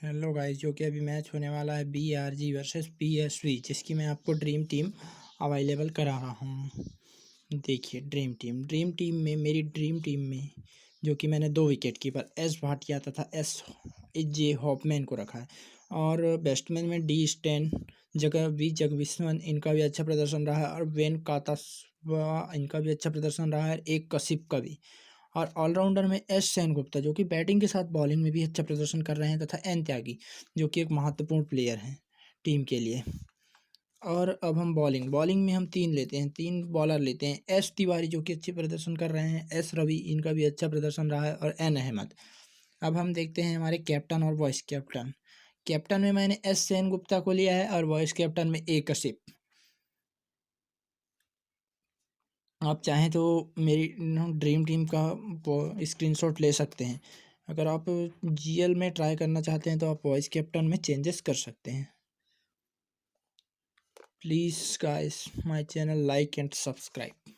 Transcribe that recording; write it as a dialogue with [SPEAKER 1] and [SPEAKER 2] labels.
[SPEAKER 1] Hello guys, जो कि अभी मैच होने वाला है BRG वर्सेस PSV, जिसकी मैं आपको ड्रीम टीम अवेलेबल करा रहा हूँ। देखिए, ड्रीम टीम में मेरी ड्रीम टीम में जो कि मैंने 2 विकेट कीपर एस भाटिया तथा SJ हॉपमैन को रखा है। और बैट्समैन में डी स्टेन, जगविश्वन, इनका भी अच्छा प्रदर्शन रहा है। और वेन कातास्वा, इनका भी अच्छा प्रदर्शन रहा है, एक कशिप का भी। और ऑलराउंडर में एस सेनगुप्ता, जो कि बैटिंग के साथ बॉलिंग में भी अच्छा प्रदर्शन कर रहे हैं, तथा एन त्यागी, जो कि एक महत्वपूर्ण प्लेयर हैं टीम के लिए। और अब हम बॉलिंग में हम 3 लेते हैं, 3 बॉलर लेते हैं। एस तिवारी, जो कि अच्छे प्रदर्शन कर रहे हैं। एस रवि, इनका भी अच्छा प्रदर्शन रहा है। और एन अहमद। अब हम देखते हैं हमारे कैप्टन और वाइस कैप्टन। कैप्टन में मैंने एस सेनगुप्ता को लिया है और वाइस कैप्टन में ए कशिप। आप चाहें तो मेरी ड्रीम टीम का स्क्रीनशॉट ले सकते हैं। अगर आप GL में ट्राई करना चाहते हैं तो आप वाइस कैप्टन में चेंजेस कर सकते हैं। Please guys, my channel like and subscribe.